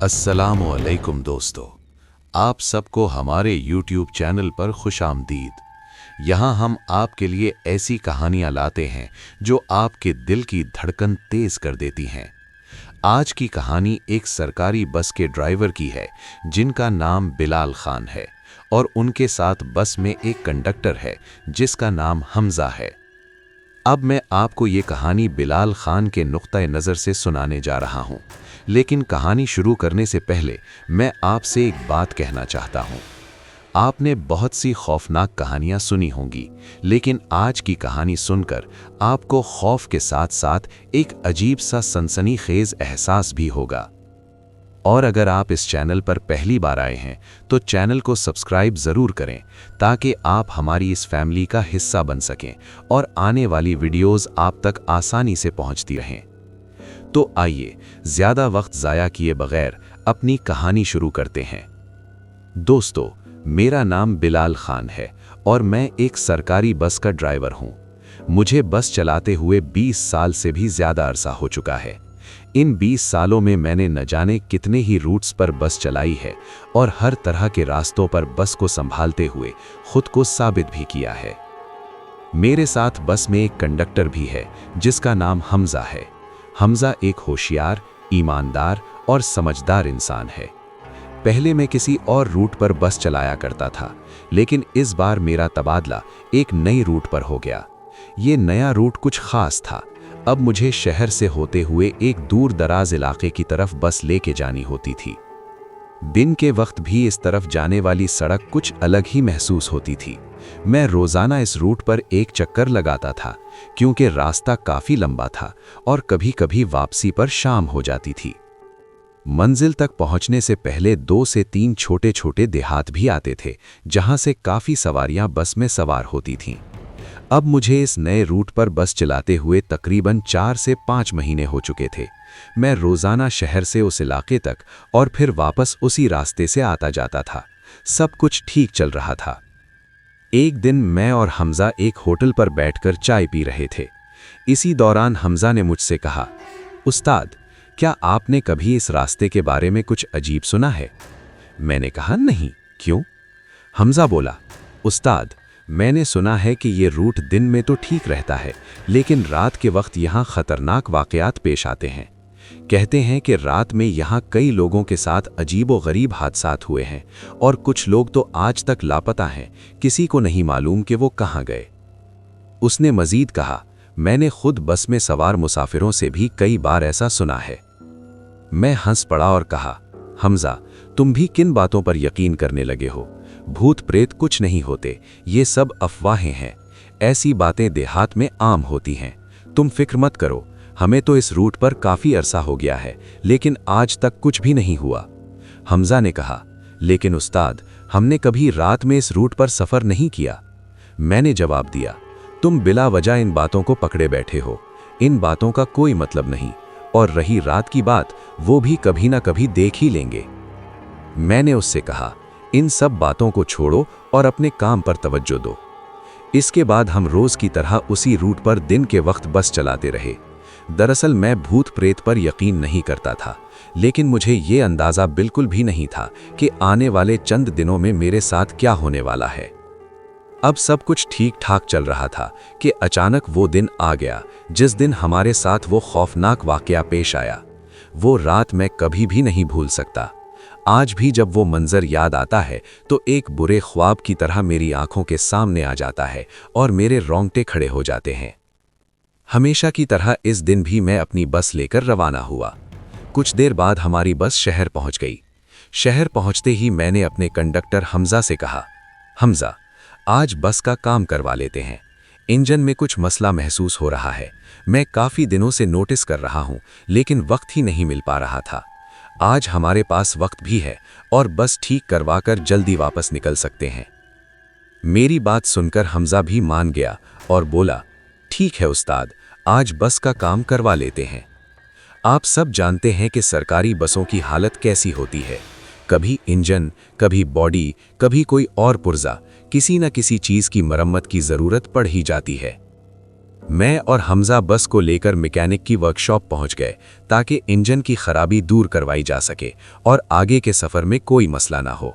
अस्सलामुअलैकुम दोस्तों, आप सबको हमारे YouTube चैनल पर खुशामदीद। यहाँ हम आपके लिए ऐसी कहानियाँ लाते हैं जो आपके दिल की धड़कन तेज कर देती हैं। आज की कहानी एक सरकारी बस के ड्राइवर की है जिनका नाम बिलाल खान है और उनके साथ बस में एक कंडक्टर है जिसका नाम हमजा है। अब मैं आपको ये कहानी बिलाल खान के नुक्ता नज़र से सुनाने जा रहा हूँ, लेकिन कहानी शुरू करने से पहले मैं आपसे एक बात कहना चाहता हूँ। आपने बहुत सी खौफनाक कहानियाँ सुनी होंगी, लेकिन आज की कहानी सुनकर आपको खौफ के साथ साथ एक अजीब सा सनसनीखेज एहसास भी होगा। और अगर आप इस चैनल पर पहली बार आए हैं तो चैनल को सब्सक्राइब ज़रूर करें ताकि आप हमारी इस फैमिली का हिस्सा बन सकें और आने वाली वीडियोस आप तक आसानी से पहुंचती रहें। तो आइए ज़्यादा वक्त ज़ाया किए बगैर अपनी कहानी शुरू करते हैं। दोस्तों, मेरा नाम बिलाल खान है और मैं एक सरकारी बस का ड्राइवर हूँ। मुझे बस चलाते हुए 20 साल से भी ज़्यादा अरसा हो चुका है। इन 20 सालों में मैंने न जाने कितने ही रूट्स पर बस चलाई है और हर तरह के रास्तों पर बस को संभालते हुए खुद को साबित भी किया है। मेरे साथ बस में एक कंडक्टर भी है जिसका नाम हमजा है। हमजा एक होशियार, ईमानदार और समझदार इंसान है। पहले मैं किसी और रूट पर बस चलाया करता था, लेकिन इस बार मेरा तबादला एक नई रूट पर हो गया। ये नया रूट कुछ खास था। अब मुझे शहर से होते हुए एक दूर दराज इलाके की तरफ बस लेके जानी होती थी। दिन के वक्त भी इस तरफ जाने वाली सड़क कुछ अलग ही महसूस होती थी। मैं रोज़ाना इस रूट पर एक चक्कर लगाता था क्योंकि रास्ता काफ़ी लंबा था और कभी-कभी वापसी पर शाम हो जाती थी। मंजिल तक पहुंचने से पहले 2 से 3 छोटे-छोटे देहात भी आते थे जहां से काफ़ी सवारियां बस में सवार होती थीं। अब मुझे इस नए रूट पर बस चलाते हुए तकरीबन 4 से 5 महीने हो चुके थे। मैं रोज़ाना शहर से उस इलाके तक और फिर वापस उसी रास्ते से आता जाता था। सब कुछ ठीक चल रहा था। एक दिन मैं और हमजा एक होटल पर बैठकर चाय पी रहे थे। इसी दौरान हमजा ने मुझसे कहा, उस्ताद, क्या आपने कभी इस रास्ते के बारे में कुछ अजीब सुना है? मैंने कहा, नहीं, क्यों? हमजा बोला, उस्ताद, मैंने सुना है कि ये रूट दिन में तो ठीक रहता है, लेकिन रात के वक्त यहाँ खतरनाक वाक़यात पेश आते हैं। कहते हैं कि रात में यहाँ कई लोगों के साथ अजीबो-गरीब हादसात हुए हैं और कुछ लोग तो आज तक लापता हैं, किसी को नहीं मालूम कि वो कहाँ गए। उसने मजीद कहा, मैंने खुद बस में सवार मुसाफिरों से भी कई बार ऐसा सुना है। मैं हंस पड़ा और कहा, हमजा, तुम भी किन बातों पर यकीन करने लगे हो? भूत प्रेत कुछ नहीं होते, ये सब अफवाहें हैं। ऐसी बातें देहात में आम होती हैं। तुम फिक्र मत करो, हमें तो इस रूट पर काफ़ी अरसा हो गया है, लेकिन आज तक कुछ भी नहीं हुआ। हमजा ने कहा, लेकिन उस्ताद, हमने कभी रात में इस रूट पर सफ़र नहीं किया। मैंने जवाब दिया, तुम बिला वजह इन बातों को पकड़े बैठे हो। इन बातों का कोई मतलब नहीं, और रही रात की बात, वो भी कभी ना कभी देख ही लेंगे। मैंने उससे कहा, इन सब बातों को छोड़ो और अपने काम पर तवज्जो दो। इसके बाद हम रोज़ की तरह उसी रूट पर दिन के वक्त बस चलाते रहे। दरअसल मैं भूत प्रेत पर यकीन नहीं करता था, लेकिन मुझे ये अंदाज़ा बिल्कुल भी नहीं था कि आने वाले चंद दिनों में मेरे साथ क्या होने वाला है। अब सब कुछ ठीक ठाक चल रहा था कि अचानक वो दिन आ गया जिस दिन हमारे साथ वो खौफनाक वाक़या पेश आया। वो रात मैं कभी भी नहीं भूल सकता। आज भी जब वो मंजर याद आता है तो एक बुरे ख्वाब की तरह मेरी आंखों के सामने आ जाता है और मेरे रोंगटे खड़े हो जाते हैं। हमेशा की तरह इस दिन भी मैं अपनी बस लेकर रवाना हुआ। कुछ देर बाद हमारी बस शहर पहुंच गई। शहर पहुंचते ही मैंने अपने कंडक्टर हमजा से कहा, हमजा, आज बस का काम करवा लेते हैं। इंजन में कुछ मसला महसूस हो रहा है। मैं काफ़ी दिनों से नोटिस कर रहा हूं, लेकिन वक्त ही नहीं मिल पा रहा था। आज हमारे पास वक्त भी है और बस ठीक करवाकर जल्दी वापस निकल सकते हैं। मेरी बात सुनकर हमजा भी मान गया और बोला, ठीक है उस्ताद, आज बस का काम करवा लेते हैं। आप सब जानते हैं कि सरकारी बसों की हालत कैसी होती है। कभी इंजन, कभी बॉडी, कभी कोई और पुर्जा, किसी न किसी चीज़ की मरम्मत की ज़रूरत पड़ ही जाती है। मैं और हमजा बस को लेकर मैकेनिक की वर्कशॉप पहुंच गए ताकि इंजन की खराबी दूर करवाई जा सके और आगे के सफर में कोई मसला ना हो।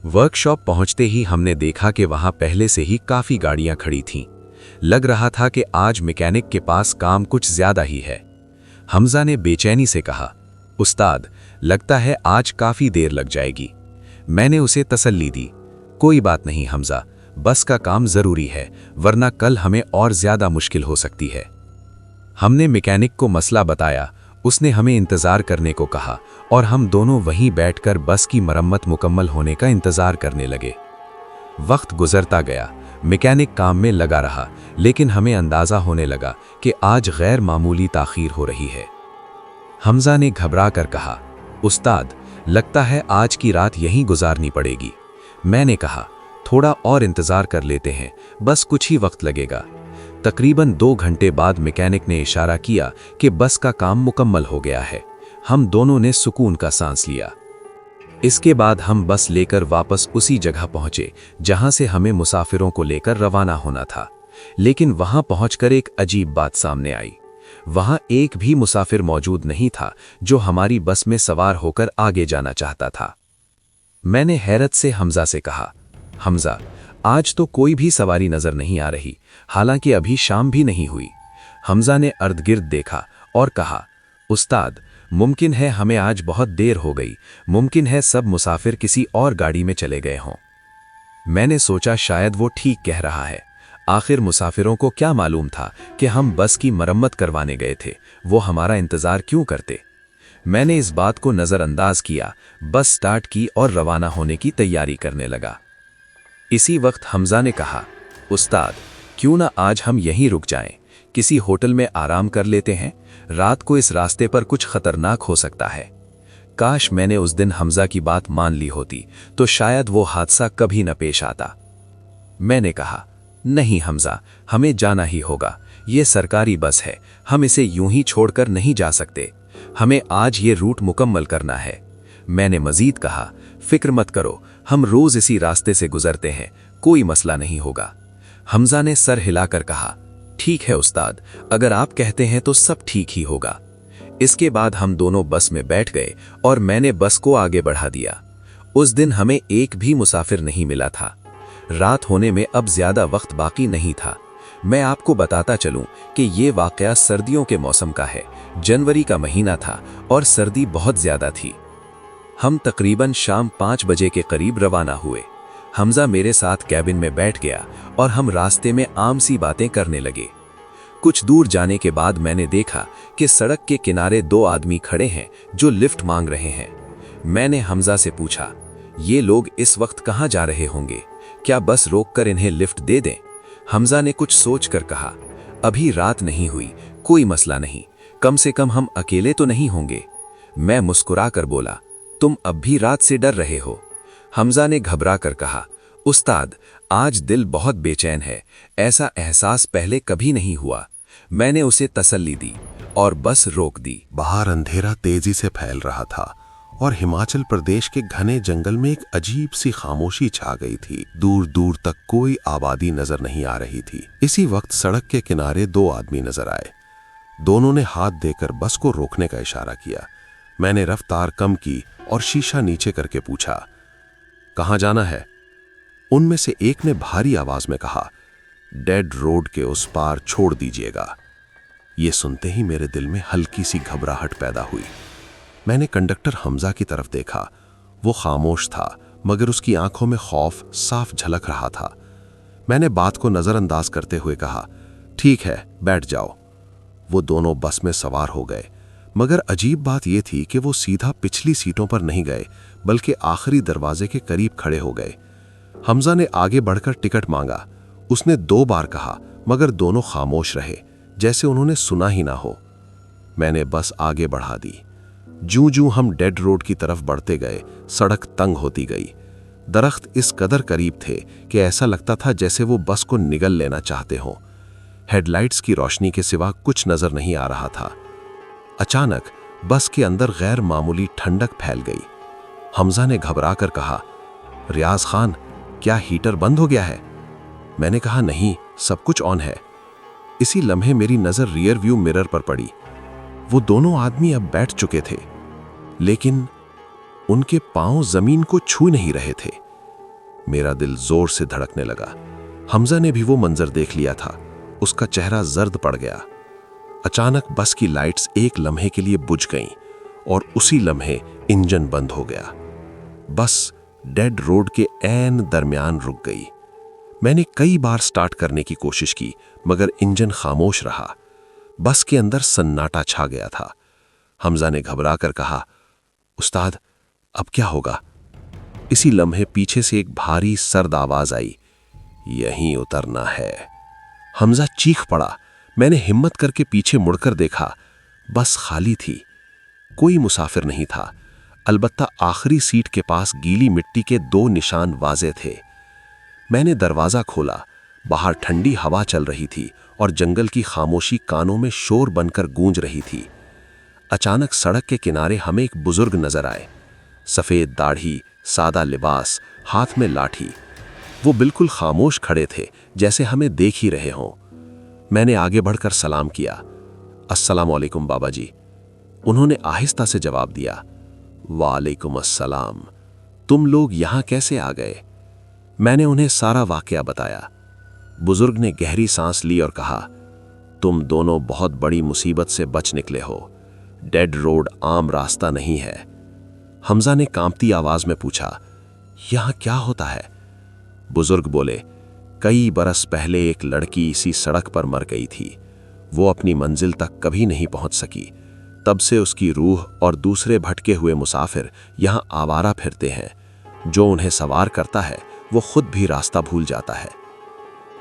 वर्कशॉप पहुंचते ही हमने देखा कि वहां पहले से ही काफी गाड़ियां खड़ी थीं। लग रहा था कि आज मैकेनिक के पास काम कुछ ज्यादा ही है। हमजा ने बेचैनी से कहा, उस्ताद, लगता है आज काफी देर लग जाएगी। मैंने उसे तसल्ली दी, कोई बात नहीं हमजा, बस का काम जरूरी है, वरना कल हमें और ज्यादा मुश्किल हो सकती है। हमने मैकेनिक को मसला बताया, उसने हमें इंतजार करने को कहा और हम दोनों वहीं बैठकर बस की मरम्मत मुकम्मल होने का इंतजार करने लगे। वक्त गुजरता गया, मैकेनिक काम में लगा रहा, लेकिन हमें अंदाजा होने लगा कि आज गैर मामूली ताखीर हो रही है। हमजा ने घबरा कर कहा, उस्ताद, लगता है आज की रात यहीं गुजारनी पड़ेगी। मैंने कहा, थोड़ा और इंतजार कर लेते हैं, बस कुछ ही वक्त लगेगा। तकरीबन 2 घंटे बाद मैकेनिक ने इशारा किया कि बस का काम मुकम्मल हो गया है। हम दोनों ने सुकून का सांस लिया। इसके बाद हम बस लेकर वापस उसी जगह पहुंचे जहां से हमें मुसाफिरों को लेकर रवाना होना था। लेकिन वहां पहुंचकर एक अजीब बात सामने आई। वहां एक भी मुसाफिर मौजूद नहीं था जो हमारी बस में सवार होकर आगे जाना चाहता था। मैंने हैरत से हमजा से कहा, हमजा, आज तो कोई भी सवारी नजर नहीं आ रही, हालांकि अभी शाम भी नहीं हुई। हमजा ने अर्धगिर्द देखा और कहा, उस्ताद, मुमकिन है हमें आज बहुत देर हो गई, मुमकिन है सब मुसाफिर किसी और गाड़ी में चले गए हों। मैंने सोचा शायद वो ठीक कह रहा है। आखिर मुसाफिरों को क्या मालूम था कि हम बस की मरम्मत करवाने गए थे, वो हमारा इंतजार क्यों करते। मैंने इस बात को नज़रअंदाज किया, बस स्टार्ट की और रवाना होने की तैयारी करने लगा। इसी वक्त हमजा ने कहा, उस्ताद, क्यों ना आज हम यहीं रुक जाएं, किसी होटल में आराम कर लेते हैं, रात को इस रास्ते पर कुछ खतरनाक हो सकता है। काश मैंने उस दिन हमजा की बात मान ली होती तो शायद वो हादसा कभी न पेश आता। मैंने कहा, नहीं हमजा, हमें जाना ही होगा, ये सरकारी बस है, हम इसे यूं ही छोड़कर नहीं जा सकते, हमें आज ये रूट मुकम्मल करना है। मैंने मजीद कहा, फिक्र मत करो, हम रोज इसी रास्ते से गुजरते हैं, कोई मसला नहीं होगा। हमजा ने सर हिलाकर कहा, ठीक है उस्ताद, अगर आप कहते हैं तो सब ठीक ही होगा। इसके बाद हम दोनों बस में बैठ गए और मैंने बस को आगे बढ़ा दिया। उस दिन हमें एक भी मुसाफिर नहीं मिला था। रात होने में अब ज्यादा वक्त बाकी नहीं था। मैं आपको बताता चलूं कि ये वाकया सर्दियों के मौसम का है। जनवरी का महीना था और सर्दी बहुत ज्यादा थी। हम तकरीबन शाम 5 बजे के करीब रवाना हुए। हमजा मेरे साथ कैबिन में बैठ गया और हम रास्ते में आम सी बातें करने लगे। कुछ दूर जाने के बाद मैंने देखा कि सड़क के किनारे 2 आदमी खड़े हैं जो लिफ्ट मांग रहे हैं। मैंने हमजा से पूछा, ये लोग इस वक्त कहाँ जा रहे होंगे, क्या बस रोककर इन्हें लिफ्ट दे दें? हमजा ने कुछ सोचकर कहा, अभी रात नहीं हुई, कोई मसला नहीं, कम से कम हम अकेले तो नहीं होंगे। मैं मुस्कुराकर बोला, तुम अब भी रात से डर रहे हो? हमजा ने घबरा कर कहा, उस्ताद, आज दिल बहुत बेचैन है, ऐसा एहसास पहले कभी नहीं हुआ। मैंने उसे तसल्ली दी और बस रोक दी। बाहर अंधेरा तेजी से फैल रहा था और हिमाचल प्रदेश के घने जंगल में एक अजीब सी खामोशी छा गई थी। दूर दूर तक कोई आबादी नजर नहीं आ रही थी। इसी वक्त सड़क के किनारे 2 आदमी नजर आए। दोनों ने हाथ देकर बस को रोकने का इशारा किया। मैंने रफ्तार कम की और शीशा नीचे करके पूछा, कहाँ जाना है? उनमें से एक ने भारी आवाज में कहा, डेड रोड के उस पार छोड़ दीजिएगा। ये सुनते ही मेरे दिल में हल्की सी घबराहट पैदा हुई। मैंने कंडक्टर हमजा की तरफ देखा। वो खामोश था, मगर उसकी आंखों में खौफ साफ झलक रहा था। मैंने बात को नजरअंदाज करते हुए कहा, ठीक है, बैठ जाओ। वो दोनों बस में सवार हो गए, मगर अजीब बात यह थी कि वो सीधा पिछली सीटों पर नहीं गए, बल्कि आखिरी दरवाजे के करीब खड़े हो गए। हमजा ने आगे बढ़कर टिकट मांगा। उसने 2 बार कहा, मगर दोनों खामोश रहे, जैसे उन्होंने सुना ही ना हो। मैंने बस आगे बढ़ा दी। जूं-जूं हम डेड रोड की तरफ बढ़ते गए, सड़क तंग होती गई। दरख्त इस कदर करीब थे कि ऐसा लगता था जैसे वो बस को निगल लेना चाहते हों। हेडलाइट्स की रोशनी के सिवा कुछ नजर नहीं आ रहा था। अचानक बस के अंदर गैर मामूली ठंडक फैल गई। हमजा ने घबरा कर कहा, रियाज खान, क्या हीटर बंद हो गया है? मैंने कहा, नहीं, सब कुछ ऑन है। इसी लम्हे मेरी नज़र रियर व्यू मिरर पर पड़ी। वो दोनों आदमी अब बैठ चुके थे, लेकिन उनके पांव जमीन को छू नहीं रहे थे। मेरा दिल जोर से धड़कने लगा। हमजा ने भी वो मंजर देख लिया था। उसका चेहरा जर्द पड़ गया। अचानक बस की लाइट्स एक लम्हे के लिए बुझ गईं और उसी लम्हे इंजन बंद हो गया। बस डेड रोड के ऐन दरमियान रुक गई। मैंने कई बार स्टार्ट करने की कोशिश की, मगर इंजन खामोश रहा। बस के अंदर सन्नाटा छा गया था। हमजा ने घबरा कर कहा, उस्ताद, अब क्या होगा? इसी लम्हे पीछे से एक भारी सर्द आवाज आई, यहीं उतरना है। हमजा चीख पड़ा। मैंने हिम्मत करके पीछे मुड़कर देखा। बस खाली थी, कोई मुसाफिर नहीं था। अलबत्ता आखिरी सीट के पास गीली मिट्टी के 2 निशान वाजे थे। मैंने दरवाजा खोला। बाहर ठंडी हवा चल रही थी और जंगल की खामोशी कानों में शोर बनकर गूंज रही थी। अचानक सड़क के किनारे हमें एक बुजुर्ग नजर आए। सफेद दाढ़ी, सादा लिबास, हाथ में लाठी। वो बिल्कुल खामोश खड़े थे, जैसे हमें देख ही रहे हों। मैंने आगे बढ़कर सलाम किया। अस्सलाम वालेकुम बाबा जी। उन्होंने आहिस्ता से जवाब दिया, वालेकुम अस्सलाम। तुम लोग यहां कैसे आ गए? मैंने उन्हें सारा वाकया बताया। बुजुर्ग ने गहरी सांस ली और कहा, तुम दोनों बहुत बड़ी मुसीबत से बच निकले हो। डेड रोड आम रास्ता नहीं है। हमजा ने कांपती आवाज में पूछा, यहां क्या होता है? बुजुर्ग बोले, कई बरस पहले एक लड़की इसी सड़क पर मर गई थी। वो अपनी मंजिल तक कभी नहीं पहुंच सकी। तब से उसकी रूह और दूसरे भटके हुए मुसाफिर यहां आवारा फिरते हैं। जो उन्हें सवार करता है वो खुद भी रास्ता भूल जाता है।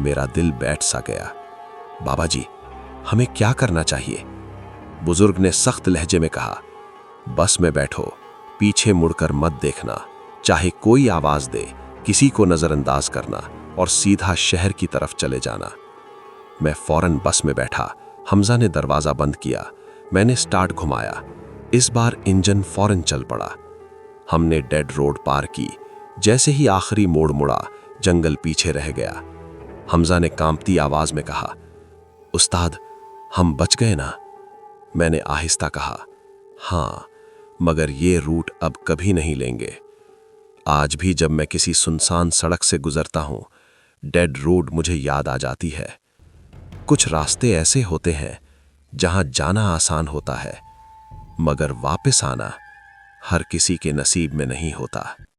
मेरा दिल बैठ सा गया। बाबा जी, हमें क्या करना चाहिए? बुजुर्ग ने सख्त लहजे में कहा, बस में बैठो, पीछे मुड़कर मत देखना। चाहे कोई आवाज दे, किसी को नजरअंदाज करना और सीधा शहर की तरफ चले जाना। मैं फौरन बस में बैठा। हमजा ने दरवाजा बंद किया। मैंने स्टार्ट घुमाया। इस बार इंजन फौरन चल पड़ा। हमने डेड रोड पार की। जैसे ही आखिरी मोड़ मुड़ा, जंगल पीछे रह गया। हमजा ने कांपती आवाज में कहा, उस्ताद, हम बच गए ना? मैंने आहिस्ता कहा, हाँ, मगर ये रूट अब कभी नहीं लेंगे। आज भी जब मैं किसी सुनसान सड़क से गुजरता हूं, डेड रोड मुझे याद आ जाती है। कुछ रास्ते ऐसे होते हैं जहां जाना आसान होता है, मगर वापस आना हर किसी के नसीब में नहीं होता।